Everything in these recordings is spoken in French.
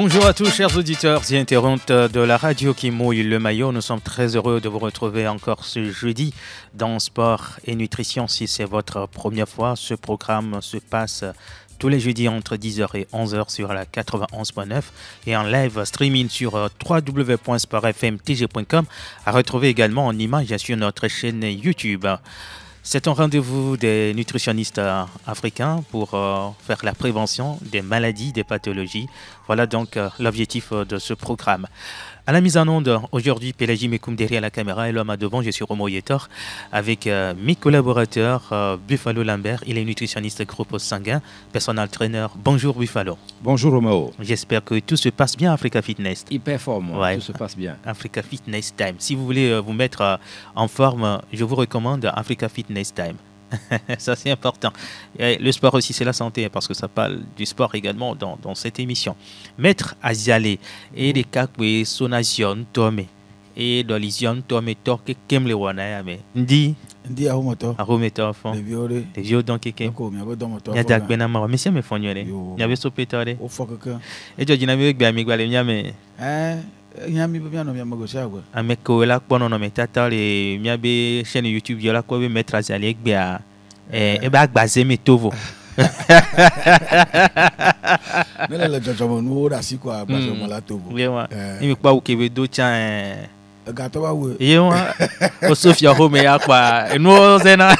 Bonjour à tous, chers auditeurs et internautes de la radio qui mouille le maillot. Nous sommes très heureux de vous retrouver encore ce jeudi dans Sport et Nutrition. Si c'est votre première fois, ce programme se passe tous les jeudis entre 10h et 11h sur la 91.9 et en live streaming sur www.sportfmtg.com, à retrouver également en image sur notre chaîne YouTube. C'est un rendez-vous des nutritionnistes africains pour faire la prévention des maladies, des pathologies. Voilà donc l'objectif de ce programme. À la mise en onde, aujourd'hui, Pélagie Mekoum derrière la caméra et l'homme à devant, je suis Romo Yetor, avec mes collaborateurs, Buffalo Lambert, il est nutritionniste groupe sanguin, personal trainer. Bonjour Buffalo. Bonjour Romo. J'espère que tout se passe bien à Africa Fitness. Hyper forme, ouais, tout se passe bien. Africa Fitness Time. Si vous voulez vous mettre en forme, je vous recommande Africa Fitness Time. Ça c'est important. Et le sport aussi c'est la santé parce que ça parle du sport également dans cette émission. Maître Aziale et les kakwe sonation tome et dolision tome toke kemle wana mais ndi arumeto fond les vieux donc keke ya dak benama monsieur me fonyore ya be sopetare et je dina me gba mi gba le nyame nyami be biano miamago shagwa ameko la kpono no metata le miabe chaîne YouTube yola ko be Maître Aziale gba e ba gbaze mi tovo nele le jojo no da si kwa gbaze mo la tovo ni mi pa o kebe do chan gato ba we ye wa o Sofia home ya kwa no zena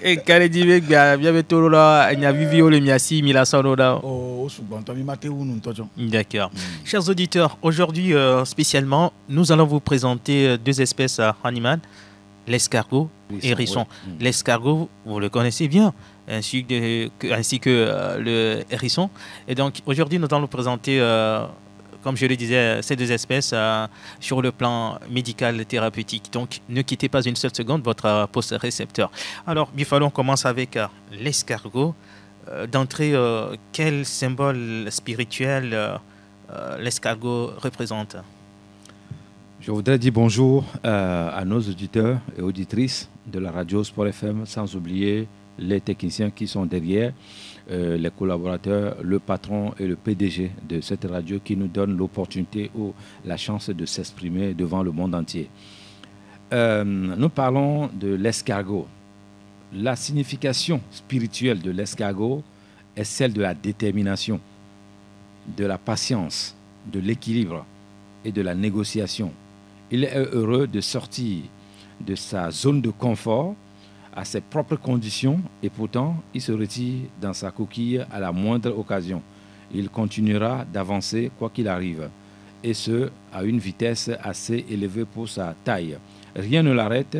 e kare di be gba bia be toro la nya vivio le miasi mi la sono da o sugbon to mi mate unu tojo. D'accord. Chers auditeurs, aujourd'hui spécialement, nous allons vous présenter deux espèces animales, l'escargot et hérisson. Ouais. L'escargot, vous le connaissez bien, ainsi que le hérisson. Et donc aujourd'hui, nous allons vous présenter, comme je le disais, ces deux espèces sur le plan médical thérapeutique. Donc ne quittez pas une seule seconde votre poste récepteur. Alors, Buffalo, on commence avec l'escargot. D'entrée, quel symbole spirituel l'escargot représente? Je voudrais dire bonjour à nos auditeurs et auditrices de la radio Sport FM, sans oublier les techniciens qui sont derrière, les collaborateurs, le patron et le PDG de cette radio qui nous donnent l'opportunité ou la chance de s'exprimer devant le monde entier. Nous parlons de l'escargot. La signification spirituelle de l'escargot est celle de la détermination, de la patience, de l'équilibre et de la négociation. Il est heureux de sortir de sa zone de confort à ses propres conditions et pourtant il se retire dans sa coquille à la moindre occasion. Il continuera d'avancer quoi qu'il arrive et ce à une vitesse assez élevée pour sa taille. Rien ne l'arrête.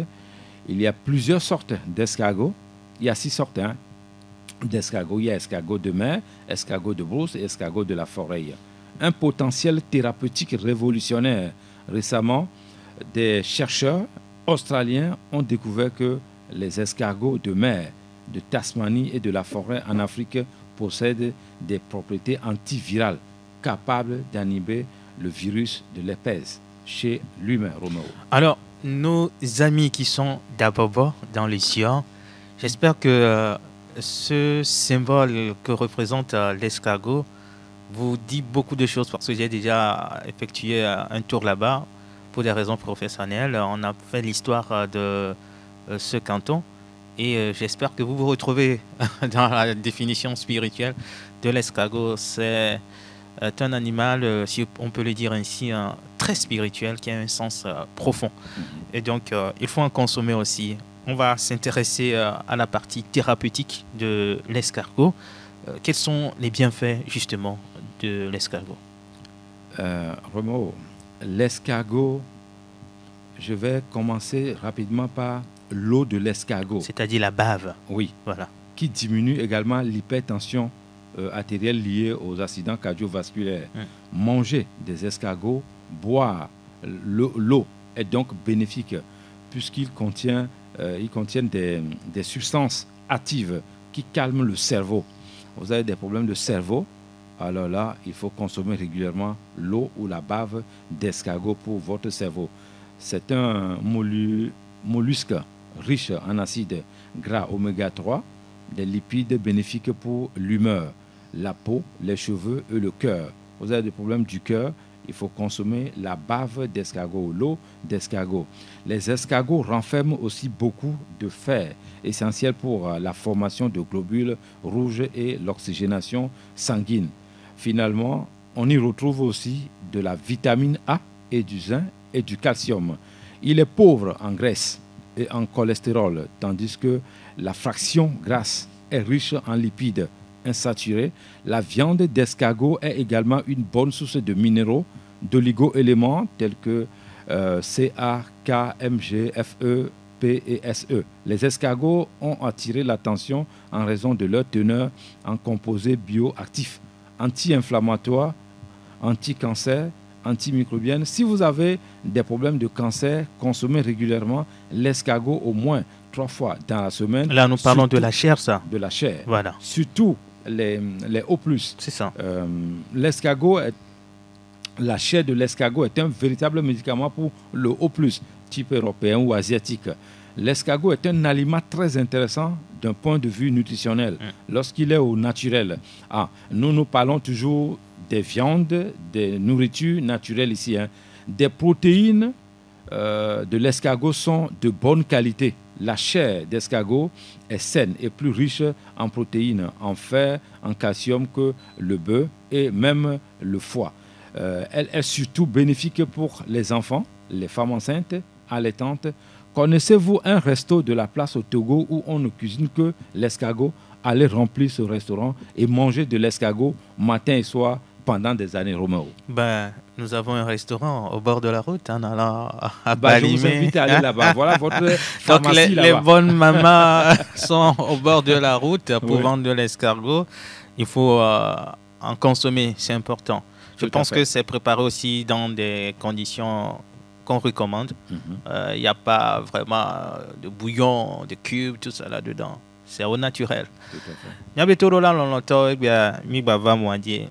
Il y a plusieurs sortes d'escargots. Il y a 6 sortes d'escargots. Il y a escargot de mer, escargot de brousse et escargot de la forêt. Un potentiel thérapeutique révolutionnaire. Récemment, des chercheurs australiens ont découvert que les escargots de mer, de Tasmanie et de la forêt en Afrique possèdent des propriétés antivirales capables d'inhiber le virus de l'herpès chez l'humain. Romeo. Alors, nos amis qui sont d'abord dans les Sion, j'espère que ce symbole que représente l'escargot vous dit beaucoup de choses parce que j'ai déjà effectué un tour là-bas pour des raisons professionnelles. On a fait l'histoire de ce canton et j'espère que vous vous retrouvez dans la définition spirituelle de l'escargot. C'est un animal, si on peut le dire ainsi, très spirituel, qui a un sens profond. Et donc, il faut en consommer aussi. On va s'intéresser à la partie thérapeutique de l'escargot. Quels sont les bienfaits, justement, de l'escargot? Romo, l'escargot, je vais commencer rapidement par l'eau de l'escargot. C'est-à-dire la bave. Oui. Voilà. Qui diminue également l'hypertension artérielle liée aux accidents cardiovasculaires. Manger des escargots, boire l'eau est donc bénéfique puisqu'ils contiennent des substances actives qui calment le cerveau. Vous avez des problèmes de cerveau, alors là, il faut consommer régulièrement l'eau ou la bave d'escargot pour votre cerveau. C'est un mollusque riche en acides gras oméga 3, des lipides bénéfiques pour l'humeur, la peau, les cheveux et le cœur. Vous avez des problèmes du cœur, il faut consommer la bave d'escargot, l'eau d'escargot. Les escargots renferment aussi beaucoup de fer, essentiel pour la formation de globules rouges et l'oxygénation sanguine. Finalement, on y retrouve aussi de la vitamine A et du zinc et du calcium. Il est pauvre en graisse et en cholestérol, tandis que la fraction grasse est riche en lipides insaturés. La viande d'escargot est également une bonne source de minéraux, d'oligo-éléments tels que CA, K, Mg, Fe, P et Se. Les escargots ont attiré l'attention en raison de leur teneur en composés bioactifs, anti-inflammatoires, anti-cancer, antimicrobienne. Si vous avez des problèmes de cancer, consommez régulièrement l'escargot au moins 3 fois dans la semaine. Là, nous parlons de la chair, ça. De la chair. Voilà. Surtout les O+. C'est ça. La chair de l'escargot est un véritable médicament pour le O+, type européen ou asiatique. L'escargot est un aliment très intéressant d'un point de vue nutritionnel lorsqu'il est au naturel. Nous parlons toujours des viandes, des nourritures naturelles ici. Des protéines de l'escargot sont de bonne qualité. La chair d'escargot est saine et plus riche en protéines, en fer, en calcium que le bœuf et même le foie. Elle est surtout bénéfique pour les enfants, les femmes enceintes, allaitantes. Connaissez-vous un resto de la place au Togo où on ne cuisine que l'escargot? Allez remplir ce restaurant et manger de l'escargot matin et soir pendant des années, Roméo. Nous avons un restaurant au bord de la route, en allant à Balimé. Je vous invite à aller là-bas. Voilà votre pharmacie là-bas. Les bonnes mamans sont au bord de la route pour vendre de l'escargot. Il faut en consommer, c'est important. Je pense que c'est préparé aussi dans des conditions qu'on recommande. Il n'y a pas vraiment de bouillon, de cubes, tout ça là-dedans. C'est au naturel. Tout à fait. Il y a des gens qui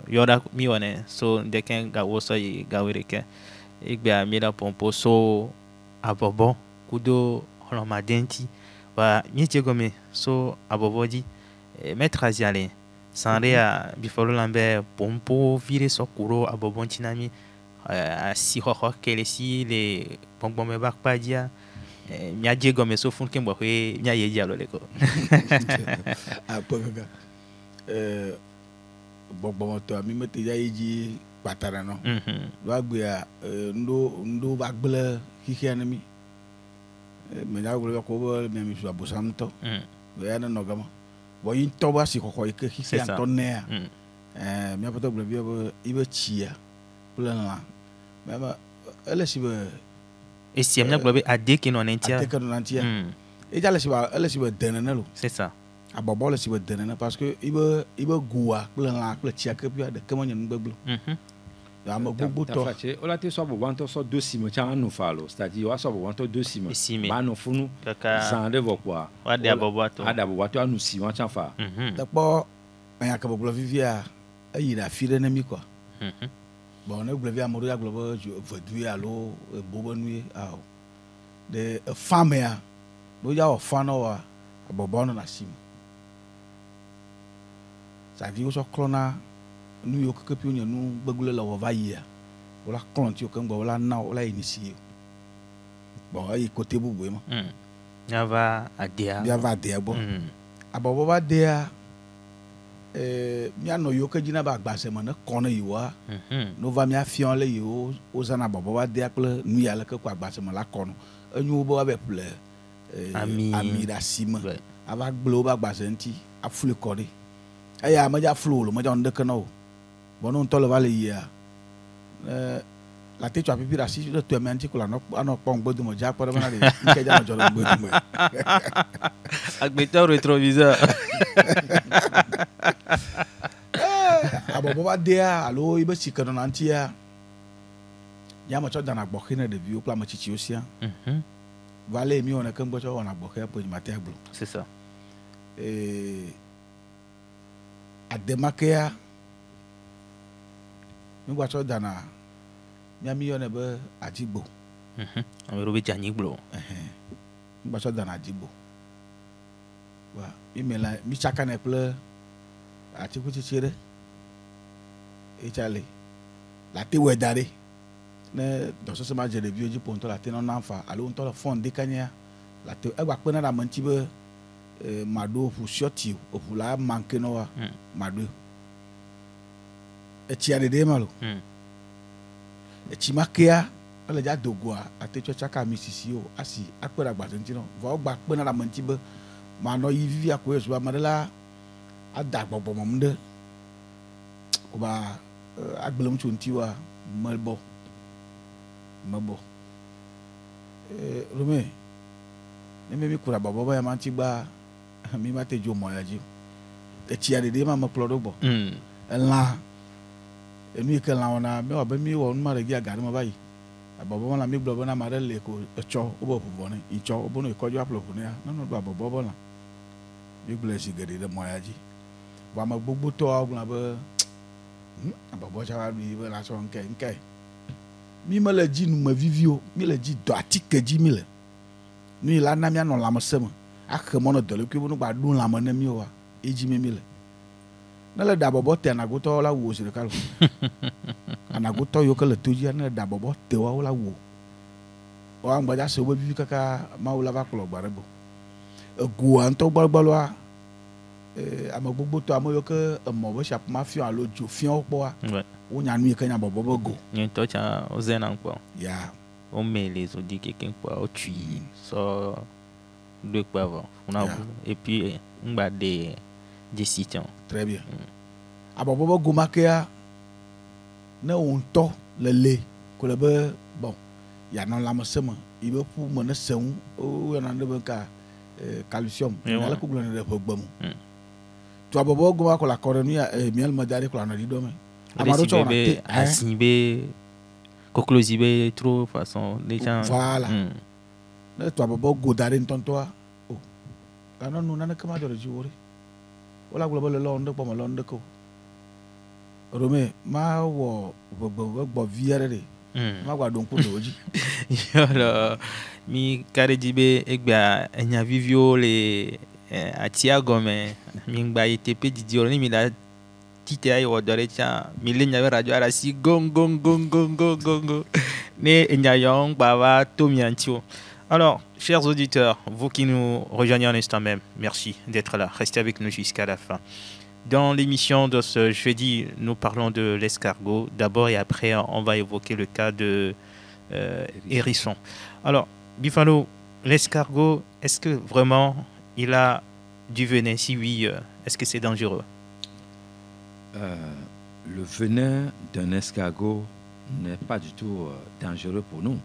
yoda mi wane so deken ga woso yi ga wereke igbe amira pompo so abobo kudo holoma denti wa mi gome so aboboji maître aziale sanre a bifolo lambe pompo vire so kuro abobo tinami si hoho kelesi le bonbon me bakpadia mi gome so fun kembo he mi aye dialo leko Bon, toi, mi mete ya iji patara no. Wa gbe a ndo ba gbele kiki anemi. Me na gbele ko bo me mi so abosam to. Ya na no gama. Bo yin to ba si kokko ike kiki an to ne a. Mi apoto gbele bi bo ibe chia. Plan la. Me ba ele si be et si amna gbele ade ki no nentia. Ade ki no nentia. E ja ele si be denene lo. C'est ça. Abobo le si be denene parce que ibe goa plan la plan chia ke bi ade kemo nyen gbegble. Ya mo gbogbo to. Ola te so abobo anto so 2 simo cha anu falo, c'est-à-dire wa so abobo anto 2 simo. Ba no funu zande vo kwa. Wa de abobo to. Ada abobo to anu si wa cha fa. Dapo anya ka gbogbo vivia ayi na fire na mi kwa. Bon ne gbogbo via mo ya gbogbo vodu alo bobo nu a. De femme ya. No ya o fana wa abobo no na sim. Ça dit au clona nous yo que pion nous bagule la wavaia wala clonti yo kangba wala na wala initié bon ay côté bubu ma ya va adia bon abobo ba dia mi ano yo que jina ba gbase ma na kona yiwa no va mi afion le yo ozana abobo ba dia kle nu ya le que kwa gbase ma la kono enyu bo ba ple ami da sima ava glo ba gbase nti afule kode aya ma ja flow ma ja onde kana o bono ntole vale ya la te tu apipi rasi de tu amenti kula no ano pon gbodu mo ja pore bana de nke ja no jolo gbodu mo agbeto rétroviseur abobo ba dia alo ibe chikano na ntia ya ma cho dana gbokina de bio pla ma chichi osia vale mi ona kan gbo cho ona gbokya po ma te agbo c'est ça ademakea nígbà tó dana miami yo ne be adigbo amero be janigbo nígbà tó dana adigbo Voilà. Mi chakane ple atikutsitsi ɖe etsale la te wɔe da ɖe ne dɔsɔsɔ ma dze ɖeviwo dzi ƒo ŋutɔ la te nɔ na fa alo ŋutɔ le fɔn de kanya la te egba kpena ɖe ame ŋuti be maɖo ʋu siɔti ʋu la manke nɔ wa maɖo etsia ɖeɖe ma lo etsi ma kea ele dza do goa ate tsɔ tsaka mi sisi o asi akpe ɖe agbadɔ ŋuti nɔ vɔ egba kpena ɖe ame ŋuti be manɔ yi vivia ko yesu ame ɖe la ada gbɔgbɔ mɔmu ɖe ko ba agblẽm tso ŋuti wa mebɔ Rome ne mi ku ɖe bɔbɔ be ya ma ŋuti gba mi ma te dzo mɔ ya dzi etsia ɖeɖe ma me kplɔ ɖo gbɔ elã enu yi ke lã wɔna mi wɔ be mi wɔ nu ma ɖe dzi aga ɖe me va yi abɔbɔ la mi gblɔ be na ame aɖe le ko etsɔ wobe ʋu vɔ nɛ itsɔ wobe no ekɔdzo aƒle ʋu nɛ ya nɔnɔ do abɔbɔ be lã mi gblɔ esi geɖe ɖe mɔ ya dzi vɔ ame gbogbo tɔwo gblɔ be abɔbɔ tsa va ɖui be la sɔ nke mi me le dzi nume viviwo mi le dzi dɔ atike dzi mi le nu yi la na mianɔ lãmesẽ me axe mɔ ne dɔlekui be nu gba ɖo lãme ne mi oa edzi mi le ne le da bɔbɔ te anagotɔwo la wu zi ɖeka lo anagotɔ yiwo ke le to dzi ne le da bɔbɔ te woawo la wu o aŋgbadza se wobe vivi kaka mawu la va kplɔ gba ɖe gbɔ egoa ŋutɔ gbɔlɔgbɔlɔa ame gbogbo tɔ ame yiwo ke emɔ be siaƒo ma fiɔ alo dzo fiɔ wo kpɔa wonya nu yi ke nya bɔbɔ be go nyuitɔ tsa wozẽna kpɔ ya wome les audits kékeŋ kpɔa wotui sɔ ɖoe kpɔ vɔ funa ʋu et puis ŋgba de dzesi tsã très bien abɔbɔ be go ma kea ne wo ŋutɔ le ko le be bon yanɔ lãmesẽ me yi be ƒu me ne se ŋu woyɔna ɖe be ka calcium ale ko gblɔna ɖe ʋegbe me tu abɔbɔ go ma ko le akɔ ɖe nu ya miel me da ɖi ko le anɔ ɖi ɖɔ me ame aɖewo tsɔ wɔna te asi be koklozi be trop façon déjà voilà ne tu abɔbɔ go da ɖi ŋutɔŋutɔa o ganɔ nu naneke ma dzɔ ɖe dzi wo ɖe wola gblɔ be le lɔ ŋɖe kpɔ me lɔ ŋɖe ke o Rome ma wɔ gbɔ vi aɖe ɖe ma gba ɖo ŋku ɖe wo dzi yɔlɔ mi ka ɖe dzi be egbea enya viviwo le atia gɔme mi gba yi teƒe didi o ne mi la tite ayi wɔ dɔ ɖe tsã mi le nya be radio ara si gongongongongongongo ne enya yɔ gba va to mia ŋuti o. Alors, chers auditeurs, vous qui nous rejoignez en instant même, merci d'être là. Restez avec nous jusqu'à la fin. Dans l'émission de ce jeudi, nous parlons de l'escargot d'abord et après, on va évoquer le cas de hérisson. Alors, Bifalo, l'escargot, est-ce que vraiment il a du venin? Si oui, est-ce que c'est dangereux? Le venin d'un escargot n'est pas du tout dangereux pour nous.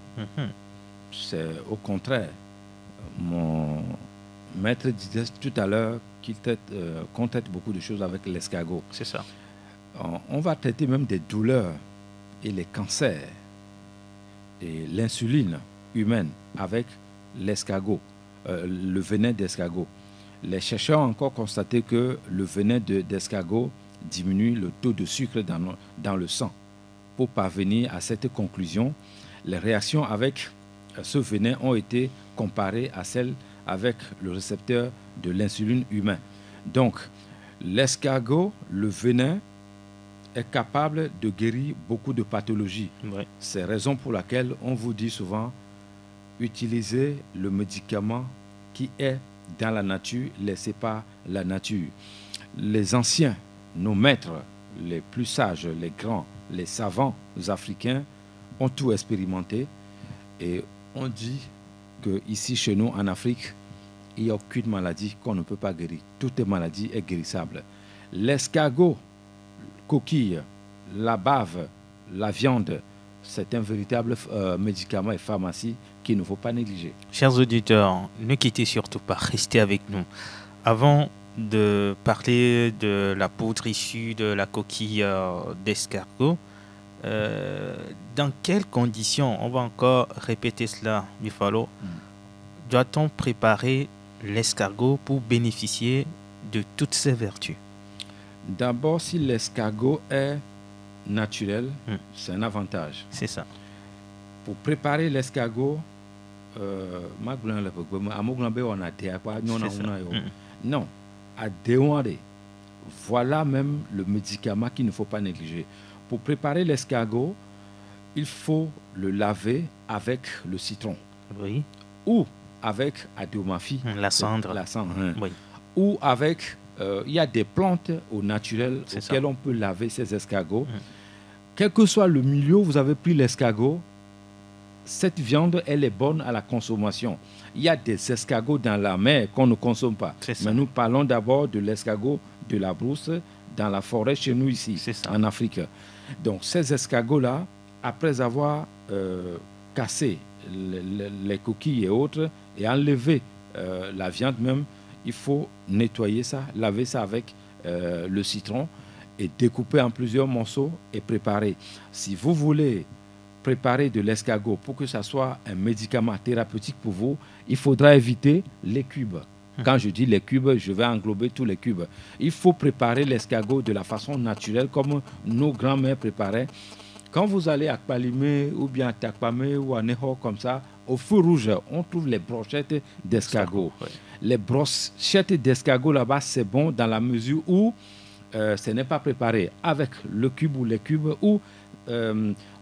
C'est au contraire. Mon maître disait tout à l'heure qu'on traite beaucoup de choses avec l'escargot. C'est ça. On va traiter même des douleurs et les cancers et l'insuline humaine avec l'escargot, le venin d'escargot. Les chercheurs ont encore constaté que le venin d'escargot diminue le taux de sucre dans le sang. Pour parvenir à cette conclusion, les réactions avec ce venin ont été comparées à celles avec le récepteur de l'insuline humain. Donc, l'escargot, le venin, est capable de guérir beaucoup de pathologies. Ouais. C'est la raison pour laquelle on vous dit souvent utilisez le médicament qui est dans la nature, laissez pas la nature. Les anciens, nos maîtres, les plus sages, les grands, les savants africains ont tout expérimenté et on dit que ici chez nous en Afrique, il n'y a aucune maladie qu'on ne peut pas guérir. Toute maladie est guérissable. L'escargot, coquille, la bave, la viande, c'est un véritable médicament et pharmacie qu'il ne faut pas négliger. Chers auditeurs, ne quittez surtout pas, restez avec nous. Avant de parler de la poudre issue de la coquille d'escargot, dans quelles conditions, on va encore répéter cela, Bifalo, doit-on préparer l'escargot pour bénéficier de toutes ses vertus? D'abord, si l'escargot est naturel, c'est un avantage. C'est ça. Pour préparer l'escargot, Non, à déoindre. Voilà même le médicament qu'il ne faut pas négliger. Pour préparer l'escargot, il faut le laver avec le citron. Oui. Ou avec adéomafie. La cendre. La cendre. Hein. Oui. Ou avec... il y a des plantes au naturel C'est auxquelles ça. on peut laver ces escargots. Quel que soit le milieu où vous avez pris l'escargot, cette viande, elle est bonne à la consommation. Il y a des escargots dans la mer qu'on ne consomme pas. C'est ça. Mais nous parlons d'abord de l'escargot de la brousse dans la forêt chez nous ici, C'est ça. en Afrique. Donc ces escargots-là, après avoir cassé les coquilles et autres et enlevé la viande même, il faut nettoyer ça, laver ça avec le citron et découper en plusieurs morceaux et préparer. Si vous voulez préparer de l'escargot pour que ça soit un médicament thérapeutique pour vous, il faudra éviter les cubes. Quand je dis les cubes, je vais englober tous les cubes. Il faut préparer l'escargot de la façon naturelle comme nos grands-mères préparaient. Quand vous allez à Kpalimé ou bien à Takpamé ou à Neho comme ça, au feu rouge, on trouve les brochettes d'escargot. Ouais. Les brochettes d'escargot là-bas, c'est bon dans la mesure où ce n'est pas préparé avec le cube ou les cubes ou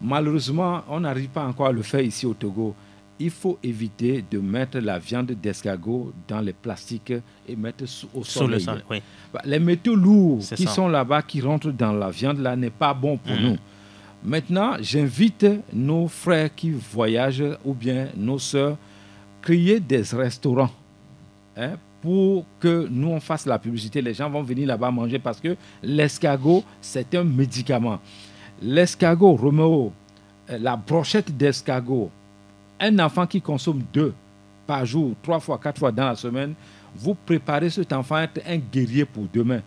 malheureusement, on n'arrive pas encore à le faire ici au Togo. Il faut éviter de mettre la viande d'escargot dans les plastiques et mettre au Sur le soleil. sol, oui. Les métaux lourds C'est qui ça. sont là-bas, qui rentrent dans la viande, là, n'est pas bon pour nous. Maintenant, j'invite nos frères qui voyagent ou bien nos sœurs, créer des restaurants pour que nous, on fasse la publicité. Les gens vont venir là-bas manger parce que l'escargot, c'est un médicament. L'escargot, Roméo, la brochette d'escargot, un enfant qui consomme 2 par jour, 3 fois, 4 fois dans la semaine, vous préparez cet enfant à être un guerrier pour demain,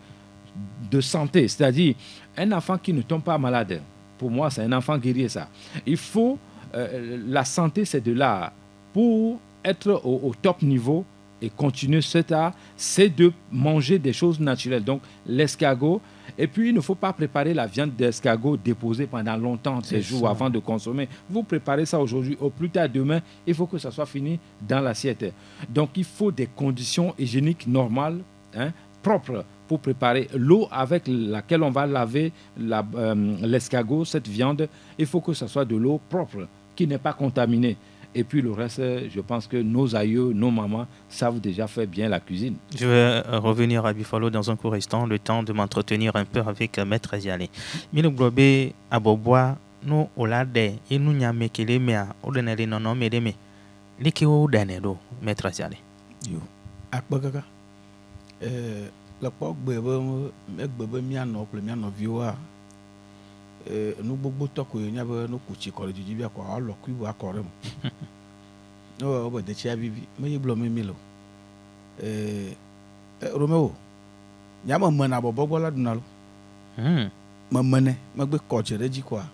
de santé. C'est-à-dire, un enfant qui ne tombe pas malade, pour moi, c'est un enfant guerrier, ça. Il faut, la santé, c'est de là. Pour être au top niveau et continuer cet art, c'est de manger des choses naturelles. Donc, l'escargot. Et puis, il ne faut pas préparer la viande d'escargot déposée pendant longtemps, des jours avant de consommer. Vous préparez ça aujourd'hui, au plus tard demain, il faut que ça soit fini dans l'assiette. Donc, il faut des conditions hygiéniques normales, propres, pour préparer l'eau avec laquelle on va laver l'escargot, cette viande. Il faut que ce soit de l'eau propre, qui n'est pas contaminée. Et puis le reste, je pense que nos aïeux, nos mamans savent déjà faire bien la cuisine. Je vais revenir à Buffalo dans un court instant, le temps de m'entretenir un peu avec Maître Zialé. Mino Globe, Aboboa, nous, Olade, et nous n'y a mekele mea, Odenele non non medeme. Liki o danedo, Maître Zialé. Yo, akpakaka. Le pok bebe miano, ple miano vioa. Nous beaucoup toko y avait nous coucher quand tu dis bien quoi alors que vous accordez non bah de chia vivi mais il blâme milo Roméo y a maman à bobo voilà dunalo maman ma be coach reji quoi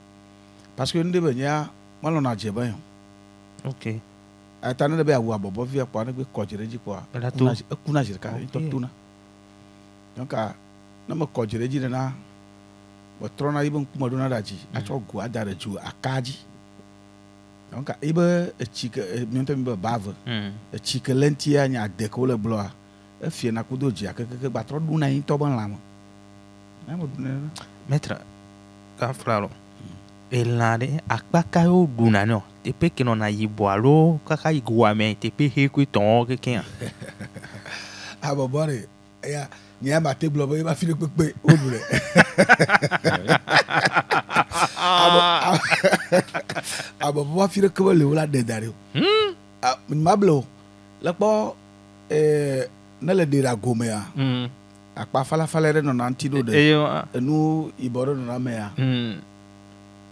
parce que nous devons y a mal on a djeba yon ok attends de be awa bobo via quoi ne be coach reji quoi kuna jirka to tuna donc na ma coach reji na trona ibon kuma dona daji a to go adare ju akaji donc ibe chike miento mi bave chike lentia nya de ko le blo e fie na kudo ji akeke ba tro duna yin to ban lama na mo duna Maître ka fraro elade akpaka yo duna no te pe ke no na yiboalo kaka igwa me te pe he ku ton keken abobore ya ni ama te blo ba fi le pepe o dure abo wa fi le ko le wala de dare mablo le po na le de la gomea akpa fala fala re no nanti do de nu iboro no na me ya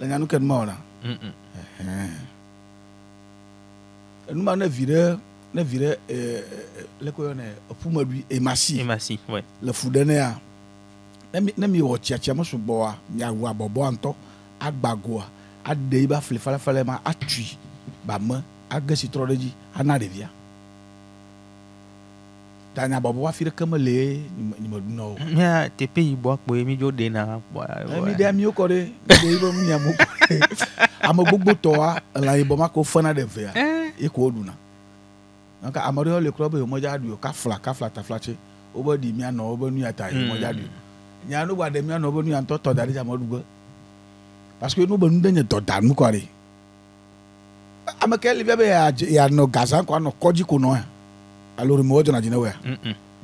le nganu ken mo na nu ma na vire le ko ne opuma bi emasi ouais le fudene ya na mi wo chiachi mo subo wa ya wa bobo anto agbagoa ade ba fle fala fala ma atui ba ma agasi trodeji ana devia tanya bobo wa fire kamele ni moduno ya te pe ibo apo emi jo de na mi de mi o kore de ibo mi amu amo gbogbo to wa la ibo ma ko fana de via e ko oduna donc amari le club e mo ja du ka fla ta flache obe di mia no obe nu ata mo jadi nya no ba de mia no obe nu anto to dari jamo dugbe parce que no be nu de nye to dan mu ko re amakeli bia ya no gaza ko no koji ko no alors mo jona jina we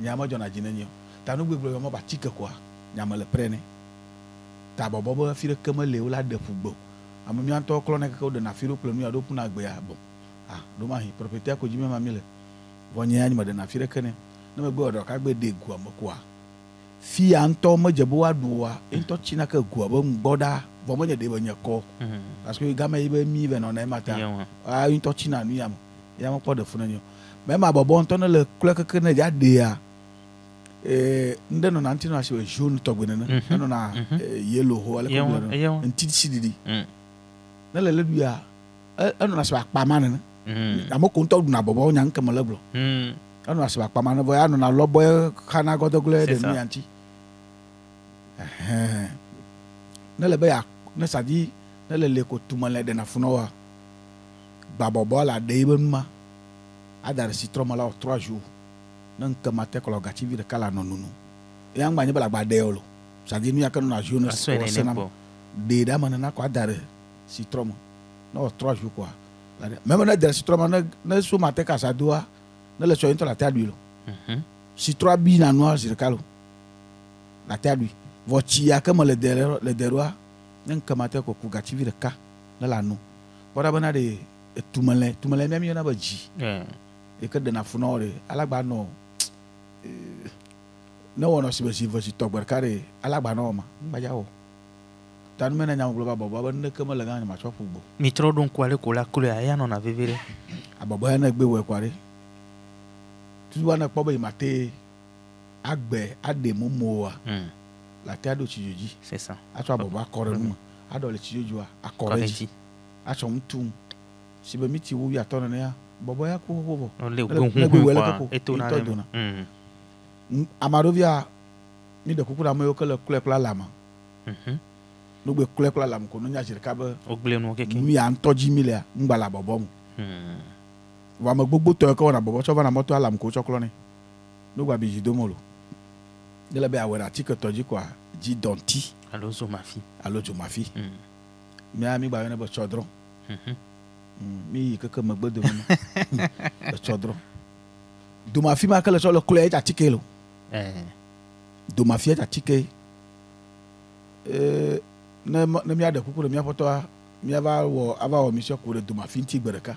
nya mo jona jina nyo ta no gbegbe mo ba tike ko nya ma le prene ta bobo bo fi re kema le wala de fugbo am mi anto klo ne ko de na fi ro planu ya do puna gbe ya bon do ma hi propriétaire ko jimi ma mi le wonya ani ma de na fi re kene no me gbe odo ka gbe de gu am ko fi anto mo je bo wa do wa ento china ka gu abo ngboda bo mo nye de bo nye ko parce que game ibe mi be no na mata ento china nu ya mo po de funa nyo me ma bobo nto no le kle keke ne ja de ya nde no na ntino ashe jaune to gbe ne no na yellow ho ale ko no nti sididi na le du ya no na se akpa ma ne amoko nto du na bobo nya nke mele blo no na se akpa ma ne bo ya no na lobo kana godogle de mi anti na le be ya na sadi na le ko tumale de na funo wa ba bobo la de ibe ma adar citron mala 3 jours nan kamate ko gati vi de kala nonunu yang banya bala gbade olo sadi nu yakano na jaune senam de da manana ko adar citron no 3 jours quoi même na adar citron na so mate ka sadua na le so into la tadui lo citron bi na noir zirkalo la tadui vochi yakamo le derwa nan kamate ko gati vi de ka na la nu bora bana de tumale mi na ba ji e que de na funore alagba no no wono si vosi togber kare alagba no ma mbaja o tan mena nyam globa bobo ba ne kema laga ma chofu bo mitro don kwale ko la kule aya no na vivere abobo ya na gbe we kware tu wa na pobo imate agbe ade momo wa la te ado chijoji c'est ça aso abobo akore mu ado le chijoji wa akore ji aso mtum sibe miti wo ya tono ne ya bobo ya ko bobo le gun eto na amarovia ni de kukura mo yokele kula lama no gbe kula lam ko no nya jirka ba ogle no keke mi an toji milia ngbala bobo mu wa ma gbogbo to ko na bobo so va na moto alam ko choklo ni no gba bi jidomolo de la be awera ti ko toji kwa ji donti alozo mafi mi ami gba yona bo chodron mi keke magbodo mo chodron do ma fi ma kala so le kule ta tikelo do ma fi ta tike na mi ada kukuru mi apoto mi ava wo mi so kure do ma fi nti gbereka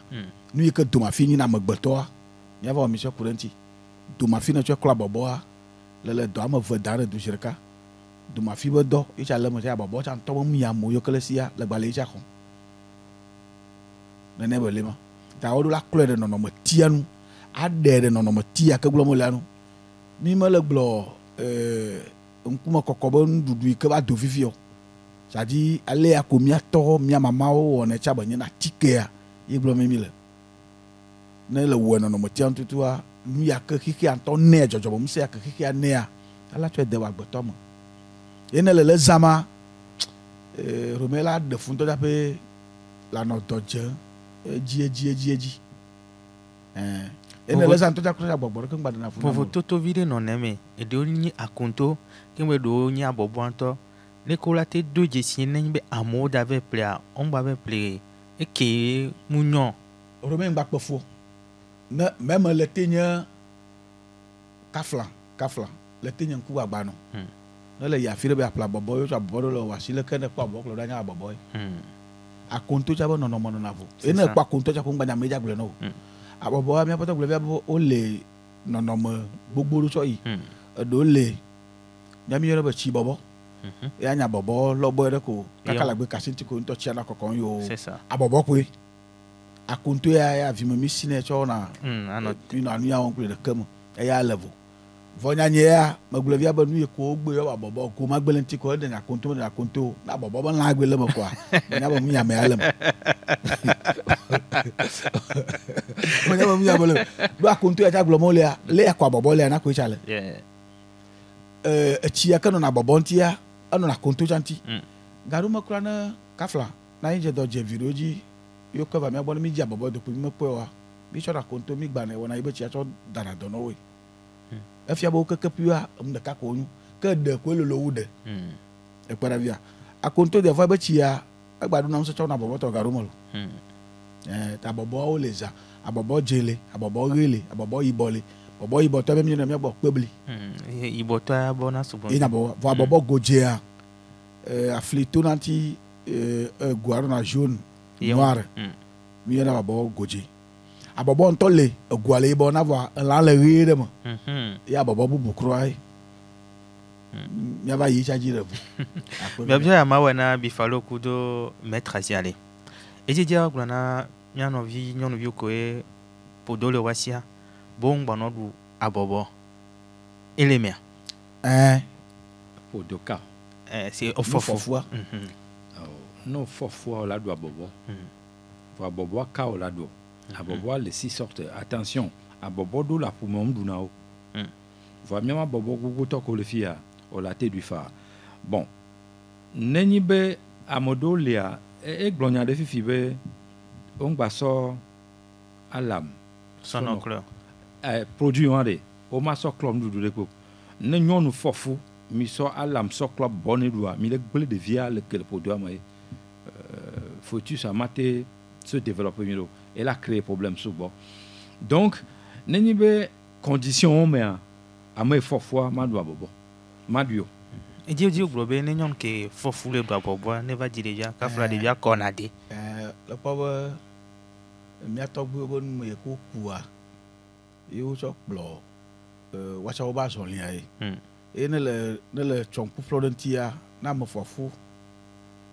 nu yeke do ma fi ni na magboto mi ava wo mi so kure nti do ma fi na cho kla bobo le do am vo dare do jirka do ma fi bo do e cha le mo cha bobo cha nto mi ya mo yo kele sia le gbale cha ko na ne belema ta odu la kule de no mo tianu adere no mo tia ka glo mo lanu mi ma le glo nkuma kokobo ndudu ke ba do vivio sadi ale akomia to mi mama o ne cha banye na tike ya e glo mi le na le wo no mo tia ntutu a mi ya ke kiki anto ne jojo mo se ya ke kiki ne ya ala to de wa gboto mo ene le zama romela de fundo da pe la no doje ji ene le zanto ja kura bobo ke ngba na fu povo toto vide no neme e de oni akonto ke we do ni abobo anto le ko la te do je si ne be amo da ve plea on ba ve ple e ke munyo romain ngba pofo na même le tenya kafla le tenya ku agba no na le ya fire be apla bobo yo cha bobo lo wa si le ke ne pa bobo lo da nya bobo akonto cha bo no mo no na vo ene pa akonto cha ko ngba nya meja gble no abobo mi apoto gble be o le no mo gbogbo ru so yi do le nya mi yo be chi bobo ya nya bobo lo bo re ko kakala gbe kasinti ko nto chi na kokon yo abobo pe akonto ya vi mi sine cho na ano mi no anu ya won kule de kam ya level vonya nye ya magble via ba nu ko gbe yo abobo ko magbele nti ko de na akonto na abobo ba na agbele mo ko nya ba mu ya me alem mo nya ba mu ya bole do akonto ya taglo mo le akwa abobo le na ko chale echi ya kanu na abobo nti ya anu na akonto chanti garu makura na kafla na inje do je viroji yo ko ba mi abono mi ji abobo do ko mi mo pe wa bi chora akonto mi gba na wona ibe chi ya cho dara do no we efia bo keke pua de ka ko nyu ke de ko le lo de e para via a konto de fois be chia agba do na so na bobo to garo mo ta bobo o le za abobo jele abobo rele abobo ibole bobo ibo to be mi na me bo pebli ibo to abo na so bon ina bo abobo gojea aflito nanti guaro na jaune noir mi na abobo goje abobo ntole guale ibo na vo la le rire mo ya abobo bubu kroi mi aba yi chaji rebu bien ma wana bifalo kudo maître asiale et dia gwana nyano vi ko e podole wasia bon banodu abobo elemia podoka c'est au fofo non fofo la do abobo abobo ka o la do abobo les 6 sortes attention abobo do la pour mon dunao vraiment abobo gugu to ko le fia o la te du fa bon neni be amodo lia e glonya de fifi be on gba so alam sonocleur produit on de o ma so clom du de ko ne nyonu fofu mi so alam so club bonne doa mi le gbele de via le que le produit mai focus a maté se développer mieux et la créer problème sous bon donc neni be condition mais a mai fofu ma doa bobo ma dio et Dieu globe ne nyon ke fofu le doa bobo ne va dire déjà ka fra déjà konade le pauvre mi atogbu bon me ko kuwa yo so blo wacha oba so lia e ne le chonku florentia na mo fofu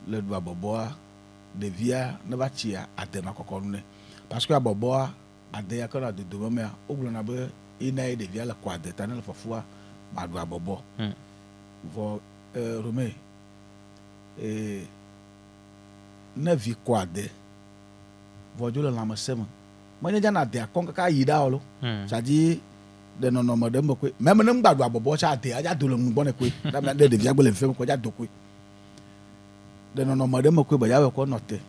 le doa boboa de via ne va tia adema kokonu parce que aboboa ade ya kana de do me oglo na be ina de via le kwade ta ne le fofu ma doa bobo vo Romé ne vi kwade vojo le lama sema manya jana de akon ka yida olo sadi de no no modem ko même nem gbadu abobo cha de aja do le ngbo ne ko da de via gbele fem ko ja do ko de no no modem ko ba ya ko note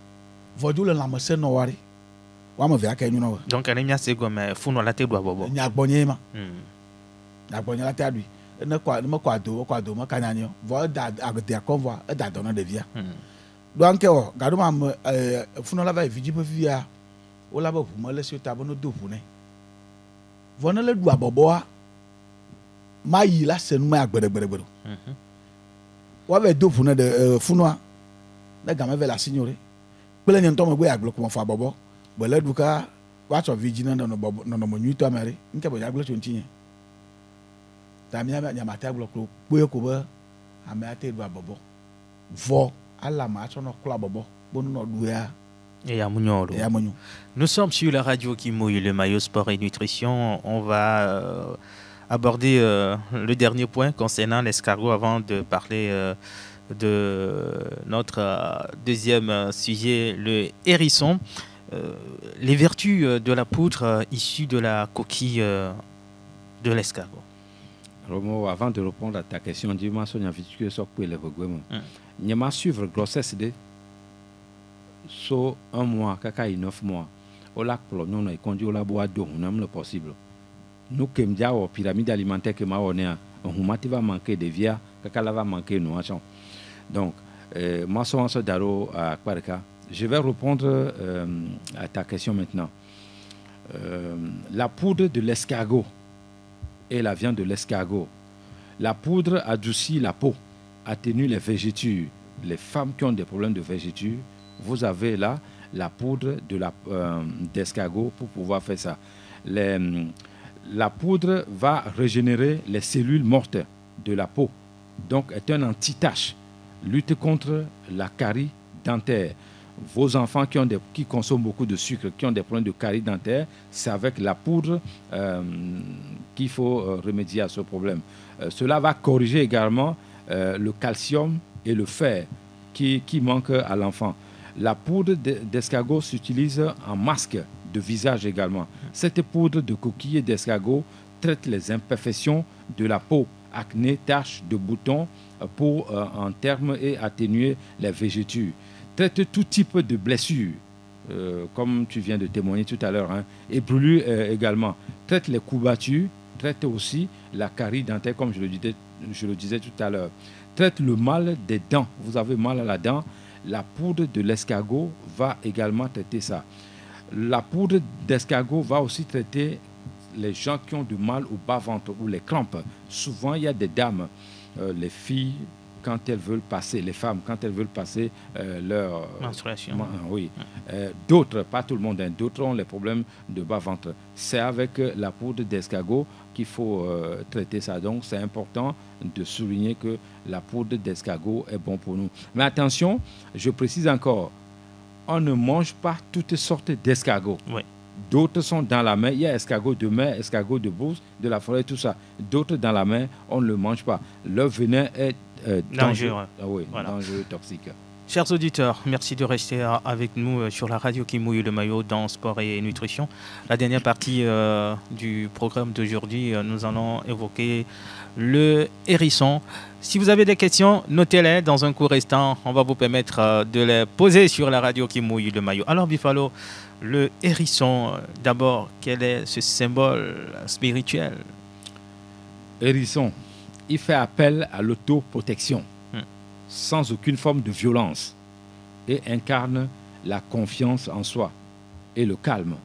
vojo le lama se no wari wa mo via ka nyu no donc ene mia se go me funo la te do abobo nya gbonye ma na gbonye la te adu ne kwa do ma kanyanyo vo da agde akon vo da do no de via donc o gado ma funo la va viji pe via o la ba fu mo le si ta bo no do fu ne vo na le du abobo a ma yi la senu ma agbere wa be do fu ne de funo a na ga ma ve la signore pele nyen to mo gbe agbe ko mo fa abobo be le du ka wa so viji na no bobo no mo nyu to amere nke bo ya agbe to ntinye ta mi nya ma ta agbe ko pe ko ba ame ate du abobo vo ala ma so no kula abobo bo no du ya. Nous sommes sur la radio qui mouille le maillot sport et nutrition. On va aborder le dernier point concernant l'escargot avant de parler de notre deuxième sujet, le hérisson. Les vertus de la poudre issue de la coquille de l'escargot. Romo, avant de répondre à ta question, dis-moi si on a vu que ça peut le regouement. Il y a suivre grossesse de so 1 mois, kaka 9 mois. Au lac Plognon, on a conduit au labo d'eau, on aime le possible. Nous qui avons une pyramide alimentaire que on va manquer de via, kaka va manquer nous. Donc, moi, je daro à Kwarka. Je vais répondre à ta question maintenant. La poudre de l'escargot et la viande de l'escargot. La poudre adoucit la peau, atténue les végétures. Les femmes qui ont des problèmes de végétures, vous avez là la poudre de d'escargot pour pouvoir faire ça. La poudre va régénérer les cellules mortes de la peau. Donc, est un anti-tache. Lutte contre la carie dentaire. Vos enfants qui consomment beaucoup de sucre, qui ont des problèmes de carie dentaire, c'est avec la poudre qu'il faut remédier à ce problème. Cela va corriger également le calcium et le fer qui manquent à l'enfant. La poudre d'escargot s'utilise en masque de visage également. Cette poudre de coquille d'escargot traite les imperfections de la peau, acné, taches de boutons, peau en termes et atténuer les végétures. Traite tout type de blessures, comme tu viens de témoigner tout à l'heure, et brûlure également. Traite les courbatures, traite aussi la carie dentaire, comme je le disais tout à l'heure. Traite le mal des dents. Vous avez mal à la dent, la poudre de l'escargot va également traiter ça. La poudre d'escargot va aussi traiter les gens qui ont du mal au bas-ventre ou les crampes. Souvent, il y a des dames, les filles, quand elles veulent passer, les femmes, quand elles veulent passer leur menstruation. Oui. D'autres, pas tout le monde, hein, d'autres ont les problèmes de bas-ventre. C'est avec la poudre d'escargot qu'il faut traiter ça. Donc, c'est important de souligner que la poudre d'escargot est bon pour nous. Mais attention, je précise encore, on ne mange pas toutes sortes d'escargots. Oui. D'autres sont dans la mer. Il y a escargot de mer, escargot de brousse, de la forêt, tout ça. D'autres dans la mer, on ne le mange pas. Leur venin est dangereux. Oui, voilà. Dangereux, toxique. Chers auditeurs, merci de rester avec nous sur la radio qui mouille le maillot dans Sport et Nutrition. La dernière partie du programme d'aujourd'hui, nous allons évoquer le hérisson. Si vous avez des questions, notez-les dans un court instant. On va vous permettre de les poser sur la radio qui mouille le maillot. Alors, Buffalo, le hérisson, d'abord, quel est ce symbole spirituel? Hérisson, il fait appel à l'autoprotection, sans aucune forme de violence, et incarne la confiance en soi et le calme,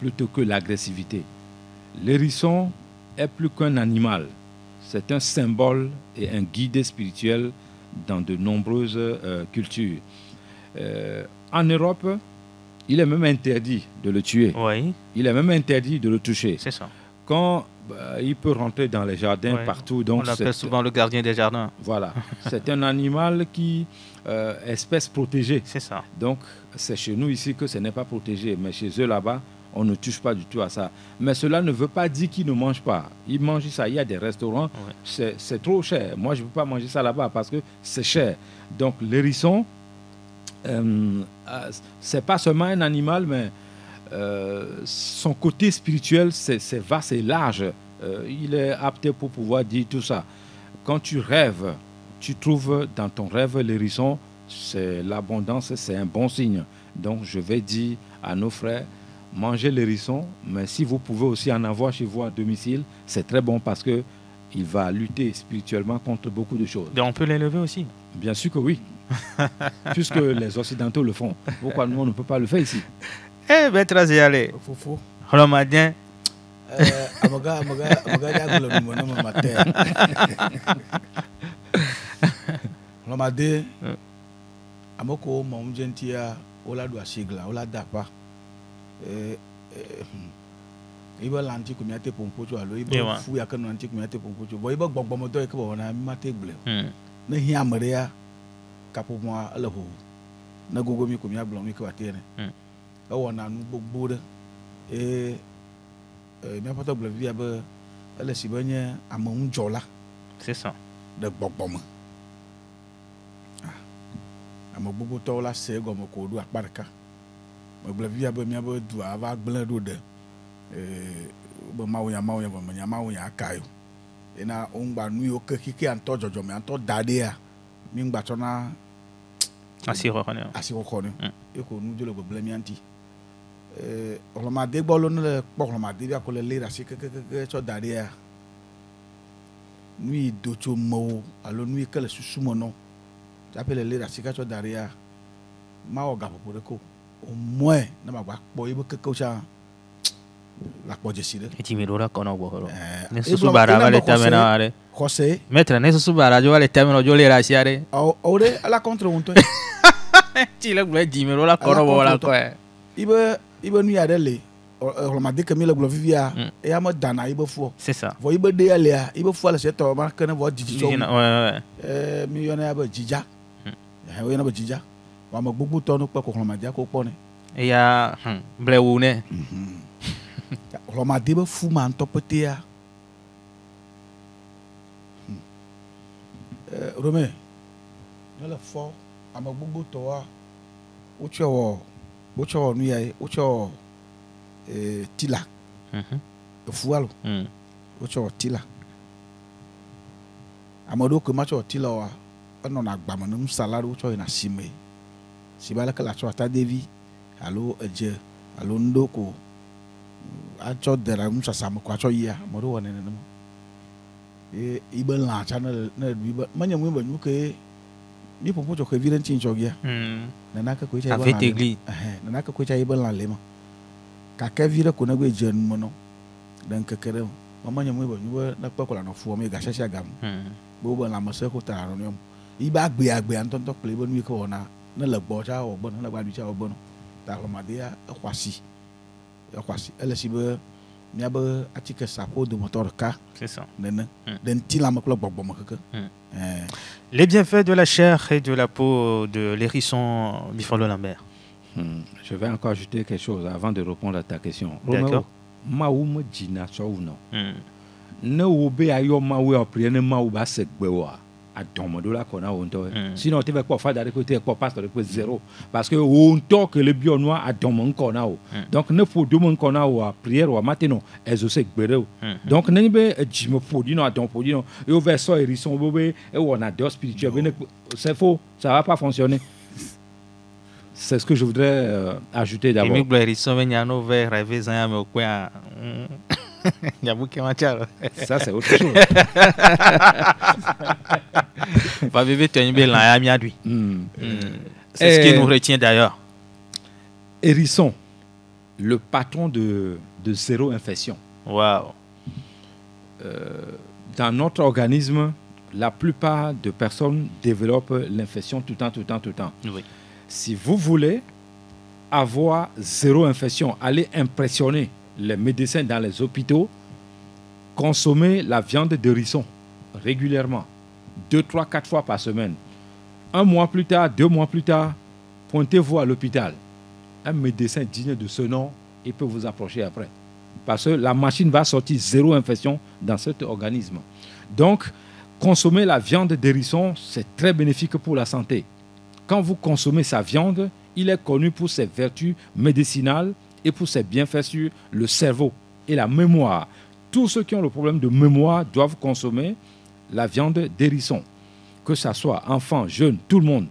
plutôt que l'agressivité. L'hérisson est plus qu'un animal, c'est un symbole et un guide spirituel dans de nombreuses cultures. En Europe, il est même interdit de le tuer. Oui. Il est même interdit de le toucher. C'est ça. Quand il peut rentrer dans les jardins, partout. Donc on l'appelle souvent le gardien des jardins. Voilà. C'est un animal qui espèce protégée. C'est ça. Donc, c'est chez nous ici que ce n'est pas protégé. Mais chez eux là-bas, on ne touche pas du tout à ça. Mais cela ne veut pas dire qu'ils ne mangent pas. Ils mangent ça. Il y a des restaurants. C'est trop cher. Moi, je ne peux pas manger ça là-bas parce que c'est cher. Donc, l'hérisson, c'est pas seulement un animal, mais son côté spirituel, c'est vaste et large. Il est apte pour pouvoir dire tout ça. Quand tu rêves, tu trouves dans ton rêve l'hérisson, c'est l'abondance, c'est un bon signe. Donc, je vais dire à nos frères, mangez l'hérisson, mais si vous pouvez aussi en avoir chez vous à domicile, c'est très bon parce que il va lutter spirituellement contre beaucoup de choses. Et on peut l'élever aussi? Bien sûr que oui. Puisque les Occidentaux le font. Pourquoi nous, on ne peut pas le faire ici? Eh bien, très y aller. Fofo. Ramadan. Amaga diagolo mo no matin. Ramadan. Amoko mo mjentia ola do asigla, ola dapa. Iba lanti ko mi ate pompocho alo iba fu ya kan lanti ko mi ate pompocho. Bo iba gbogbo mo do e ko na mi mate gble. Na hi amere ya kapo mo ala ho. Na gogo mi ko mi agblo mi ko atene. On a nous beaucoup de mais pas de vie avec elle si bien à mon jola. C'est ça. De bobom. À mon bobo tola c'est comme ko do akbarka. Me bla vie avec mi avec do ava blan do de be mawuya be mawuya akayo. E na ongba nu yo keke anto jojo me anto dade a mi ngba tona asiro khone. Asiro khone. E ko nu jolo be bla mi anti. Ramadan bolo ne pok Ramadan ya ko le lera si ke cho daria nui docho mo alo nui kele susumo no j'appelle lera si ke cho daria ma o gapo pour ko au moins na ma gba po ibo ke ko cha la po jesi de eti mi lora kono bo ne susu bara vale tamena are José metre ne susu bara jo vale tamena jo lera si are ore ala contre un to ti le gbe di mi lora kono bo la ko ibe nu ya de le Ramadan que mi le glo vivia e ya mo dana ibe fu c'est ça vo ibe de ya le a ibe fu ala se to ma kana vo diji so mi yo na ba jija we na ba jija wa mo gbugbu to nu pe ko Ramadan ko po ne e ya blewu ne Ramadan be fu ma nto pete ya Rome na le fo ama gbugbu to wa ucho nu ya ucho tila fualo ucho tila amado ko macho tila wa ono na gba manu salary ucho ina sime sibala kala cho ata devi alo eje alo ndoko atsɔ de ɖe nusasa me ko atsɔ yia ame ɖewo wɔ nenema ye ibe lã tsa ne ɖui be menye mu be nu ke mi ƒoƒo tsɔ xevi ɖe ŋuti ŋtsɔ gia nenake koe tsa avec église nenake koe tsa ibe lã le ma kake vi ɖe ko ne gbe dze nu me nɔ ɖe ŋkeke ɖe me menye mu be nu be ne kpe ko le anɔ fu wɔm ye gasiasia gamu be wobe lãmesẽ ko ta ɖe ibe agbea ŋutɔŋutɔ kple ibe nu yi ke wɔna ne le gbɔ tsa wɔ gbɔ ne le gbaɖui tsa wɔ gbɔ ta hlɔmadea exɔ asi ele si be miabe atike saƒo dometɔ ɖeka nene ɖe ŋutilãme kple gbɔgbɔme keke. Les bienfaits de la chair et de la peau de l'hérisson Bifalo Lambert. Je vais encore ajouter quelque chose avant de répondre à ta question. D'accord. Mawu me dzina tsɔ wo nɔ. Ne wo be ayɔ Mawu ya prière ne Mawu ba se gbe wa. Adɔmɔdo la kɔna wo ŋutɔ. Sinon te va kpɔ fada ɖe ko te kpɔ pasteur ɖe ko zéro parce que wo ŋutɔ ke le biɔ nua adɔmɔ ŋkɔna wo. Donc ne ƒo dome ŋkɔna wo a prière wa mate nɔ exaucer gbe ɖe wo. Donc ne be edzime ƒoɖi nɔ adɔm ƒoɖi nɔ yo va sɔ hérisson be ewɔna dɔ spirituel be ne c'est faux, ça va pas fonctionner. C'est ce que je voudrais ajouter d'abord. Et mi gblɔ hérisson be nyano va rêver zanya me koa. Ça, c'est autre chose. C'est ce qui nous retient d'ailleurs. Hérisson, le patron de zéro infection. Wow. Dans notre organisme, la plupart des personnes développent l'infection tout le temps. Oui. Si vous voulez avoir zéro infection, allez impressionner les médecins dans les hôpitaux, consommez la viande d'hérisson régulièrement, 2, 3, 4 fois par semaine. 1 mois plus tard, 2 mois plus tard, pointez-vous à l'hôpital. Un médecin digne de ce nom, il peut vous approcher après. Parce que la machine va sortir zéro infection dans cet organisme. Donc, consommer la viande d'hérisson, c'est très bénéfique pour la santé. Quand vous consommez sa viande, il est connu pour ses vertus médicinales et pour ses bienfaits sur le cerveau et la mémoire. Tous ceux qui ont le problème de mémoire doivent consommer la viande d'hérisson, que ce soit enfants, jeunes, tout le monde.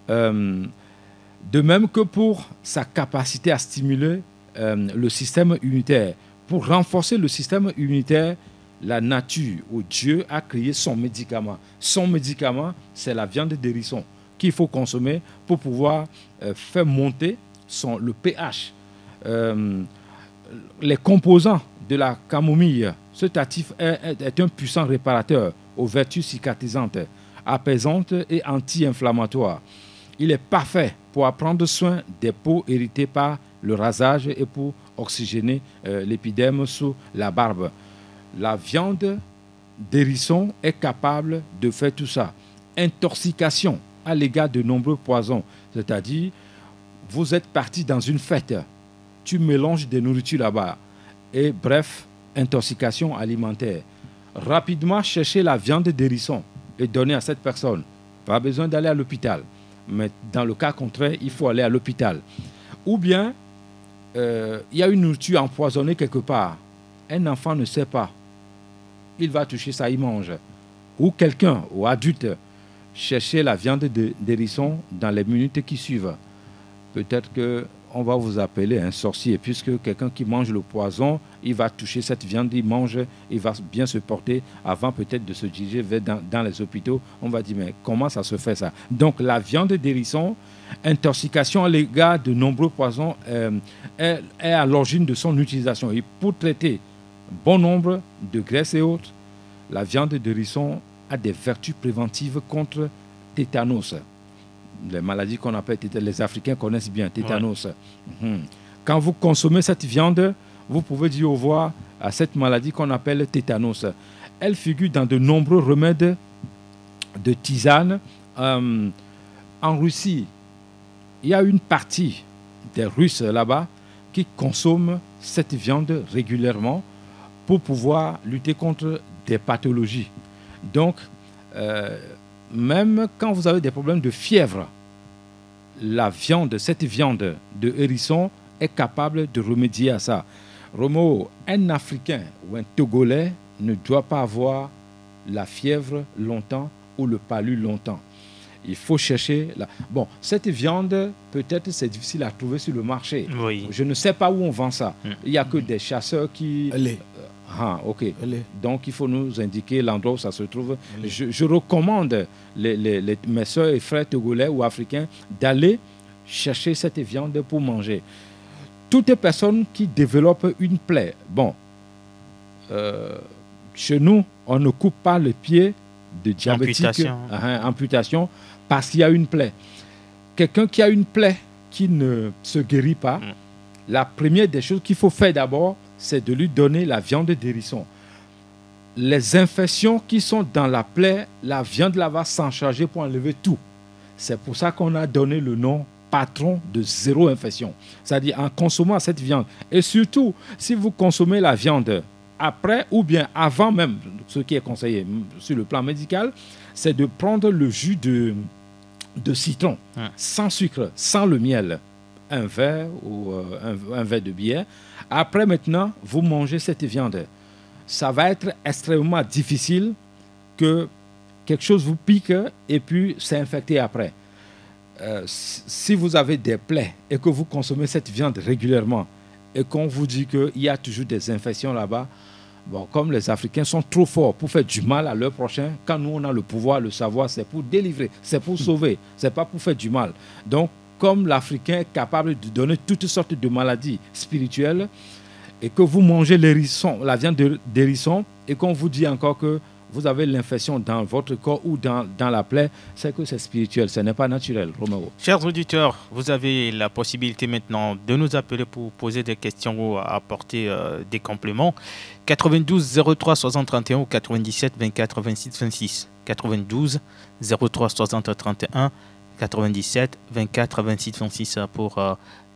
De même que pour sa capacité à stimuler le système immunitaire. Pour renforcer le système immunitaire, la nature ou Dieu a créé son médicament. Son médicament, c'est la viande d'hérisson qu'il faut consommer pour pouvoir faire monter le pH. Les composants de la camomille, cet actif est un puissant réparateur aux vertus cicatrisantes, apaisantes et anti-inflammatoires. Il est parfait pour prendre soin des peaux héritées par le rasage et pour oxygéner l'épiderme sous la barbe. La viande d'hérisson est capable de faire tout ça. Intoxication à l'égard de nombreux poisons, c'est-à-dire vous êtes parti dans une fête, tu mélanges des nourritures là-bas et bref, intoxication alimentaire. Rapidement cherchez la viande d'hérisson et donnez à cette personne. Pas besoin d'aller à l'hôpital, mais dans le cas contraire, il faut aller à l'hôpital. Ou bien, il y a une nourriture empoisonnée quelque part. Un enfant ne sait pas. Il va toucher ça, il mange. Ou quelqu'un, ou adulte, cherchez la viande d'hérisson dans les minutes qui suivent. Peut-être qu'on va vous appeler un sorcier, puisque quelqu'un qui mange le poison, il va toucher cette viande, il mange, il va bien se porter avant peut-être de se diriger vers dans les hôpitaux. On va dire, mais comment ça se fait ça? Donc la viande d'hérisson, intoxication à l'égard de nombreux poisons, est à l'origine de son utilisation. Et pour traiter bon nombre de graisses et autres, la viande d'hérisson a des vertus préventives contre tétanos. Les maladies qu'on appelle les Africains connaissent bien, tétanos. Ouais. Quand vous consommez cette viande, vous pouvez dire au revoir à cette maladie qu'on appelle tétanos. Elle figure dans de nombreux remèdes de tisane. En Russie, il y a une partie des Russes là-bas qui consomment cette viande régulièrement pour pouvoir lutter contre des pathologies. Donc, même quand vous avez des problèmes de fièvre, cette viande de hérisson est capable de remédier à ça. Romo, un Africain ou un Togolais ne doit pas avoir la fièvre longtemps ou le palu longtemps. Il faut chercher... Bon, cette viande, peut-être c'est difficile à trouver sur le marché. Oui. Je ne sais pas où on vend ça. Il n'y a que des chasseurs qui... Ok. Donc, il faut nous indiquer l'endroit où ça se trouve. Je recommande mes soeurs et frères togolais ou africains d'aller chercher cette viande pour manger. Toute personne qui développe une plaie, bon, chez nous, on ne coupe pas le pied de diabétique, amputation, parce qu'il y a une plaie. Quelqu'un qui a une plaie qui ne se guérit pas, la première des choses qu'il faut faire d'abord, c'est de lui donner la viande d'hérisson. Les infections qui sont dans la plaie, la viande là va s'en charger pour enlever tout. C'est pour ça qu'on a donné le nom patron de zéro infection. C'est-à-dire en consommant cette viande. Et surtout, si vous consommez la viande après ou bien avant même, ce qui est conseillé sur le plan médical, c'est de prendre le jus de citron, sans sucre, sans le miel, un verre ou un verre de bière. Après maintenant, vous mangez cette viande. Ça va être extrêmement difficile que quelque chose vous pique et puis c'est infecté après. Si vous avez des plaies et que vous consommez cette viande régulièrement et qu'on vous dit qu'il y a toujours des infections là-bas, bon, comme les Africains sont trop forts pour faire du mal à leur prochain, quand nous on a le pouvoir, le savoir, c'est pour délivrer, c'est pour sauver, c'est pas pour faire du mal. Donc, comme l'Africain est capable de donner toutes sortes de maladies spirituelles et que vous mangez l'hérisson, la viande d'hérisson et qu'on vous dit encore que vous avez l'infection dans votre corps ou dans la plaie, c'est que c'est spirituel, ce n'est pas naturel. Roméo. Chers auditeurs, vous avez la possibilité maintenant de nous appeler pour poser des questions ou apporter des compléments. 92 03 60 31 ou 97 24 26 26. 92 03 60 31 97 24 26 26 pour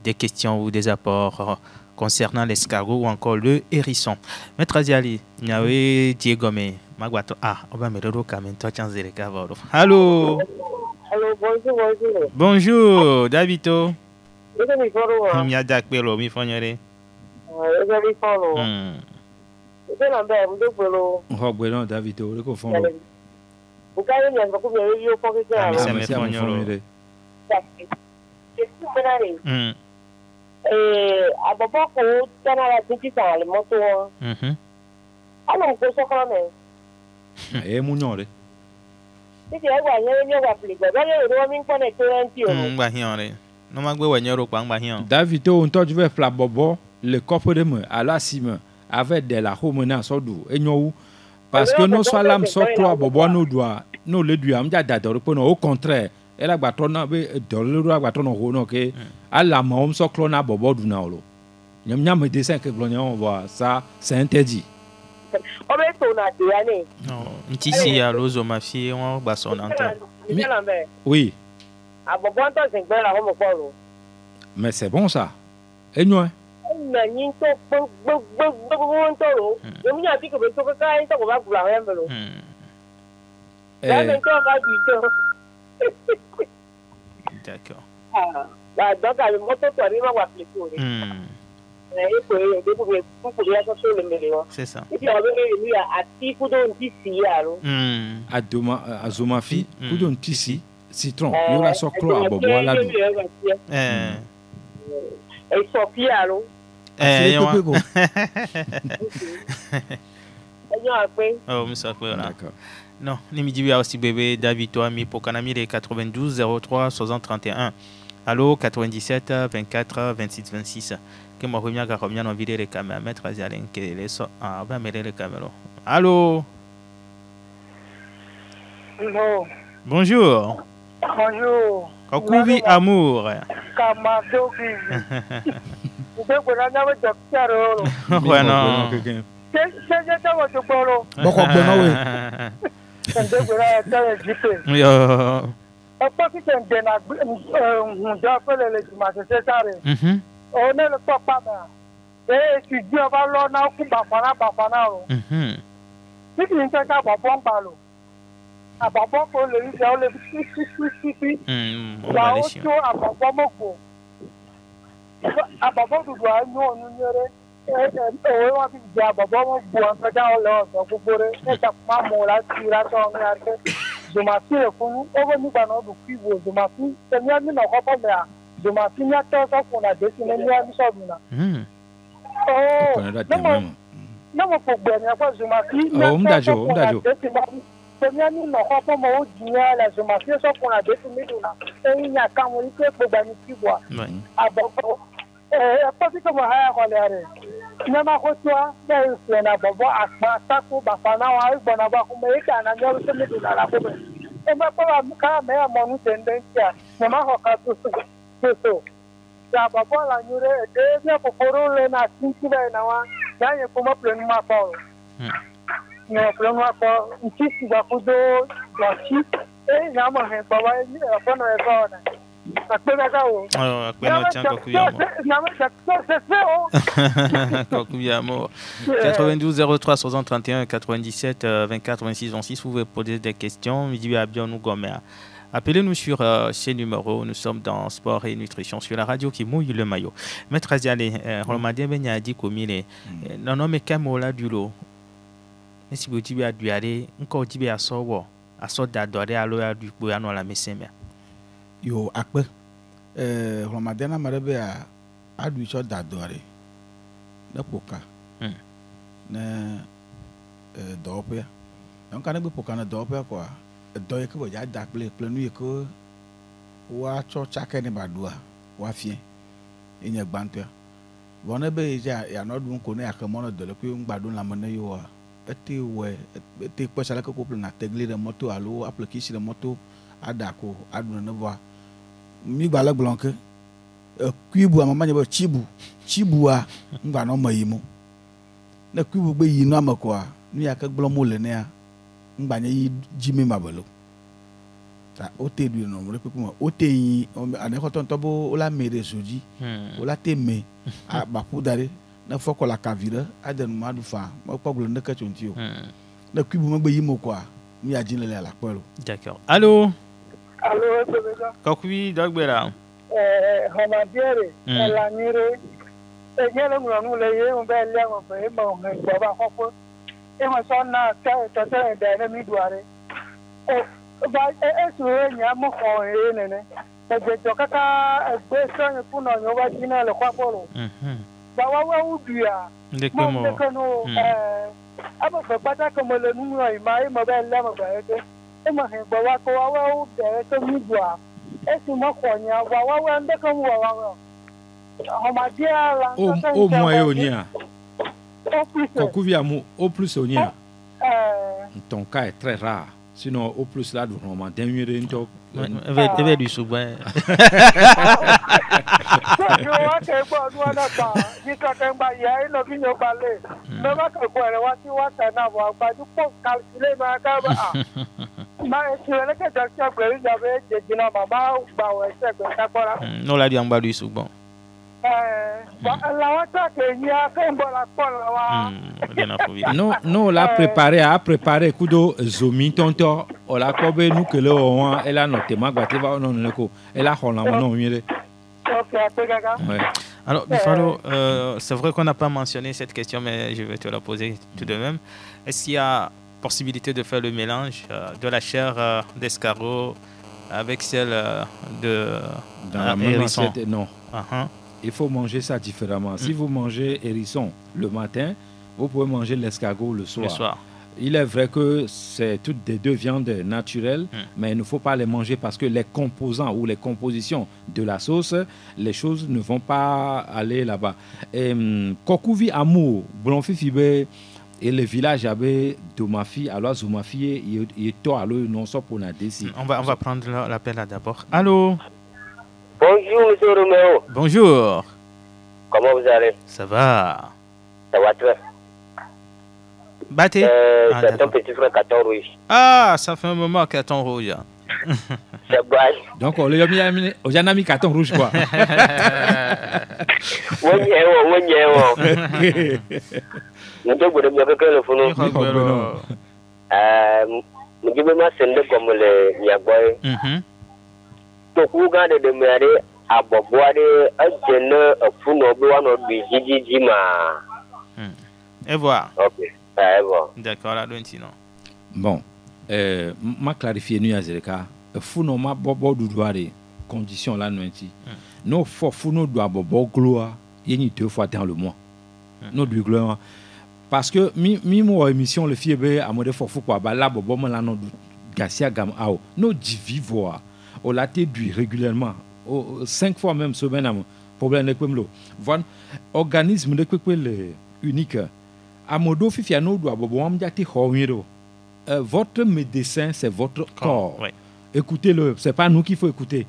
des questions ou des apports concernant l'escargot ou encore le hérisson. Maître Aziali, Niawe Diegome, Magwato. On va me Allô. Allô, bonjour. Bonjour, Davito. Mi fonyere. Davito, Ababako tana la tikisa le moto. Alors ko so kana me. Munyore. Tiki agwa nye wa pliga. Ba le ro mi ko ne to anti o. Ngba hiore. No magbe wenyoro pa ngba hion. Davito on to je fla bobo le copo de me à la cime avec de la homena sodu enyo parce que no so lam so kro bobo no doa no le dua mja dadoro po no au contraire elle a batona be doloro agbato no ho no ke ala ma om so kro na bobo du na olo nyam dessin que on voit ça c'est interdit. O be to na de ani. Non, ntisi ya lozo mafie on gba so na ntan. Oui. Abobo nto sin gbe la mo ko. Mais c'est bon ça. Enyo. Na nyin to gbogbo nto ro. Yo mi ati ko be to ka nto ko ba gula yan belo. D'accord. Donc, le moto arrive à appliquer. C'est ça. Azomafi, kudon tisi, citron, yola soklo abobo la du. Et Sophia allo. Oh, monsieur D'accord. Non, Nimidibia aussi bébé David Toami pour Kanami les 92 03 60 31. Allô 97 24 26 26. Que moi remia ga remia non vidéo les caméras mettre Azialen que les so va mettre les caméras. Allô. Bonjour. Bonjour. Bonjour. Kokubi amour. Kamadobi. Vous pouvez vous rendre docteur. Ouais non. C'est ça votre polo. Boko bono we. Yo. Apa kita dena nda pele le ma se sare. On est le papa là. Et tu dis va lo na ku bafana o. Si tu n'entends pas bon parlo. Ababo ko le ri o le si. La o to ababo moko. Ababo du do anyo onu nyere. Wọ́n fi jẹ́ àbọ̀bọ́ wọn bu ọ̀sọ́jà ọlọ́ọ̀sọ́ gbogbo rẹ̀ ẹ̀ka máa mú láti ra tọ́ ọ̀rìn àti zomafi le funu over mi ba no bu fibo zomafi se mi ami na ko me a zomafi nya to so fun na de si mi ami so bi na na mo po gbe ni apo zomafi mdajo se mi ami na ko mo o jiya la zomafi so fun na de si mi na e nya ka mo ri pe po gba ni fibo abo pati ko mo ha ko le are nyama ko twa na se na bobo akpa tako bafana wa igbona ba ko me ka na nyo se mi na la ko be e ma ko ka me mo nu tendencia nyama ho ka so ya bobo la nyure de ne ko foro le na tinti be na wa ya ye ko mo plenu ma ko no plenu ma ko nti ba ko do chi e nyama he baba ni e ko no e ko na Kokuyamo 92 03 61 97 24 26 26. Vous pouvez poser des questions. Appelez-nous sur ces numéros. Nous sommes dans Sport et Nutrition sur la radio qui mouille le maillot. Maître Aziale, Romadien Benya dit comile. Non, non, mais Kamola du lot. Mais si vous dites à Duare, encore dit à Sowo, à Sot d'Adoré à l'eau du Boyano à la Messémère. Yo akpe Romadena marebe a du cho dadore na poka na dope donc kana be poka na dope kwa doye ko ja da plenu ko wa cho chake ne badua wa fie enye gbanto bona be ya no dun ko ne akamono dole ko ngbadun la mona yo ete we ete pesa la ko na tegli de moto alo application de moto adako aduna ne voa mi gbala blanque kuibu amama nye chibu a ngba no mayimo na kuibu gbe yi no amako a nu ya ka gblo mo le ne a ngba nye yi jimi mabelo ta o te du no mo le pepu mo o te yi ane ko ton to bo o la mere soji o la te me a ba pu dare na foko la kavira a de no madu fa mo ko gblo ne ka chonti o na kuibu mo gbe yi mo ko a mi a jinle la pelo. D'accord. Allô? Allô, Bébé. Kokui Dogbera. Homadiere, la nire. E nyele ngunu le ye on be le on be mo ngba ba ko. E mo so na ta de na mi duare. O ba su nya mo ko e ne ne. E je to kaka gbe so yin fun no yo ba jina le kwa polo. Ba wa udu ya. Ndekemo. Ndekeno abo fe pata ko mo le nu ro ima e mo be le mo ba e. Ema he gba wa ko wa o de to mi dua e si mo ko nya wa nde kan wa o ma dia la o mo e onia Kokuviamu au plus onia ton cas est très rare sinon au plus là normalement dernier into avait du souvent yo wa ke gbo du na pa ni ka kan ba ya ino bi yo bale no ba ko re wa ti wa ta na wa gba du po calculate ma ka ba non la diamba lui souvent non la préparé kudo zomi tonto o la kobe nous que le on elle a noté magati va non ne ko elle a on la non mieux. Alors Bifalo, c'est vrai qu'on n'a pas mentionné cette question mais je vais te la poser tout de même. Est-ce qu'il y a possibilité de faire le mélange de la chair d'escargot avec celle de dans la même assiette? Non. Uh-huh. Il faut manger ça différemment. Si vous mangez hérisson le matin, vous pouvez manger l'escargot le soir. Il est vrai que c'est toutes des deux viandes naturelles, mais il ne faut pas les manger parce que les composants ou les compositions de la sauce, les choses ne vont pas aller là-bas. Kokuvi Amour, Blonfifibe, et le village avait de ma fille, alors ma fille, il est toi, alors non, ça pour la décider. On va prendre l'appel là d'abord. Allô? Bonjour, monsieur Roméo. Bonjour. Comment vous allez? Ça va. Ça va très. Battez. C'est ton petit frère carton rouge. Ah, ça fait un moment carton rouge. C'est bon. Donc, on lui a mis carton rouge, quoi. Et voilà. Ok. D'accord, là, donc sinon. Bon, ma clarifier nous azereka fu no ma bobo duduare condition là nous anti no fu no doit bobo gloire yeni 2 fois dans le mois no du gloire parce que mi mo émission le fiebe amode fu quoi ba la bobo mo la no gasia gam ao no divivoa o la te du régulièrement 5 fois même semaine am problème de kwemlo von organisme de kwele unique amodo fifia no doit bobo am jati ho votre médecin, c'est votre corps. Ouais. Écoutez-le, c'est pas nous qu'il faut écouter.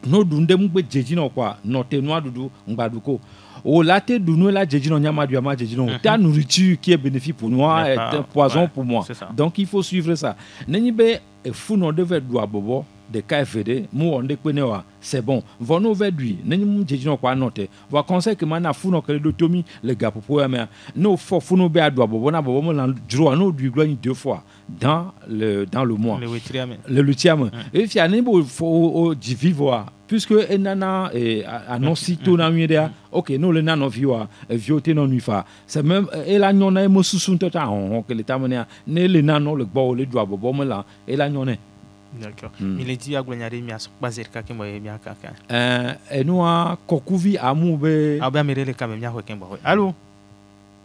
Nous dundem gbe jejino quoi, note noa dudu ngbaduko. O laté dunu la jejino nyama du ama jejino. Ta nourriture qui est bénéfique pour moi est un poison pour moi. Donc il faut suivre ça. Neni be fou non devait doit bobo de KFD, mou on de kwenewa, c'est bon. Vono vedui, neni mou jejino kwa note. Va conseil que mana fou non que l'automie le gars pour mais no fou no be adwa bobo na bobo mo lan dro no du gloire 2 fois dans le mois. Le lutiam. Et fi anebo fo di vivoa puisque enana annonce to na miedea. OK, no le nano viwa vioté non nufa. C'est même et la nyona mo susun tota on que l'état mena ne le nano le bo le doit bobo mo la et la nyona. D'accord. Il est dit à Gwenyare mi aso bazer ka ke moye mi akaka. Enua kokuvi amube. Aba merele ka me mi akwe kembo. Allô?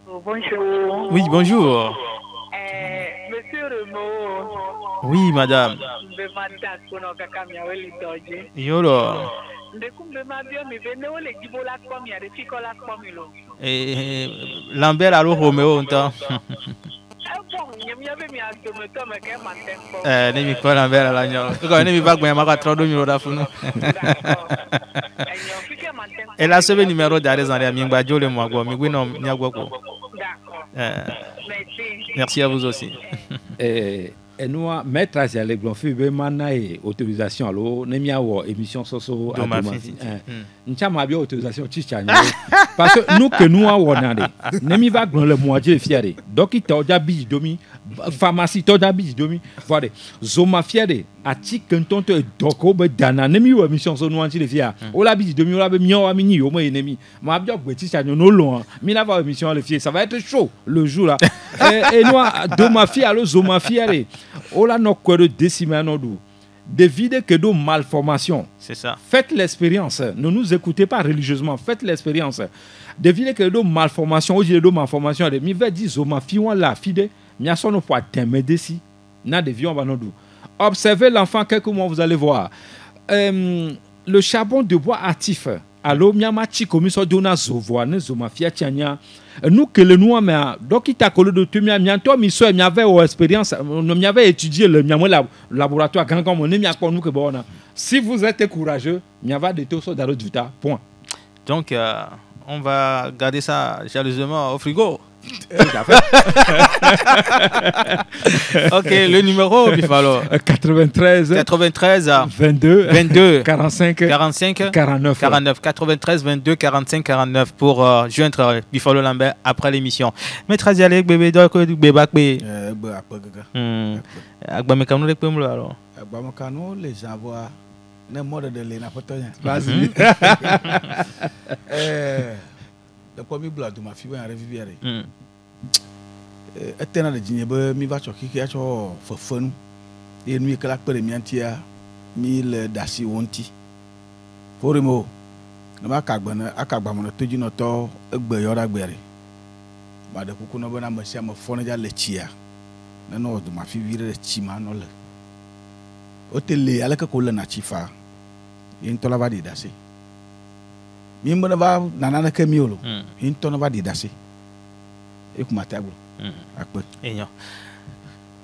Bonjour. Oui, bonjour. Monsieur Remo. Oui, madame. Yolo. Lambert allo Romeo onta. Ne mi ko Lambert la nyo. Ko ne mi ba gbe ma ka trodo mi roda funu. Et la seule numéro d'arrêt en mi ngba jole mo agbo mi gbe no mi agbo ko. Merci à vous aussi. Et nous, maître Aziale Glonfi, be autorisation alors nemia wo émission soso automati. Nchama bien autorisation chichanya. Parce que nous que nous awonade. Nemi va glon le moitié fiere. Docteur Dabi domi, pharmacie Dabi domi. Voilà. Zoma fiere ati kantonto doko be dana nemi wo émission so nous anti le fiere. O la bi domi o la be mio amini o mo enemi. Ma bien que chichanya no long. Mi la va émission le fiere, ça va être chaud le jour là. Et nous doma fiere alors zoma fiere. Ola no kwere décimanodu. Devinez que de malformations. C'est ça. Faites l'expérience. Ne nous écoutez pas religieusement. Faites l'expérience. Devinez que de malformations. Aujourd'hui, de malformations. Mi va dire zoma fiwa la fide. Mi asono po temedesi. Na devions banodu. Observez l'enfant quelques mois vous allez voir. Le charbon de bois actif. Alors miama chikomi so dona zovoa ne zoma fia tianya. Nous que le nous mais donc il t'a collé de tout mia mianto mi so mi avait expérience nous mi avait étudié le miamo laboratoire quand comme on est mi akon nous que bon. Si vous êtes courageux, mi avait des taux dans le duta. Point. Donc on va garder ça jalousement au frigo. OK, le numéro Bifalo 93 22 45 93 45 49 pour joindre Bifalo Lambert après l'émission. Maître Aziale bébé donc bébé agba mekano le pemlo alors agba mekano les envoie ne mode de l'ena potonya. Vas-y. Le premier bloc de ma fille est arrivé. Etena de djinebe mi va choki ki acho fofonu. Et nous que la première mille dasi wonti. Forimo. Na ma kagbana akagba mo to jino to egbe yora gbere. Ba de kuku no bana masia mo fona ja le chia. Na no de ma fille vire chi ma no le. O tele ala ka ko le na chifa. Yin to la va di dasi. Mimbo na va nanana ke miolo. Yin to na va di dasi. Et comment table.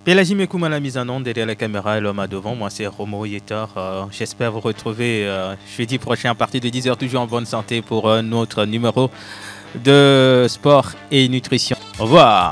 Pélagie Mekoum à la mise en onde, derrière la caméra et l'homme à devant. Moi, c'est Romo Yetor. J'espère vous retrouver jeudi prochain à partir de 10h, toujours en bonne santé pour notre numéro de sport et nutrition. Au revoir.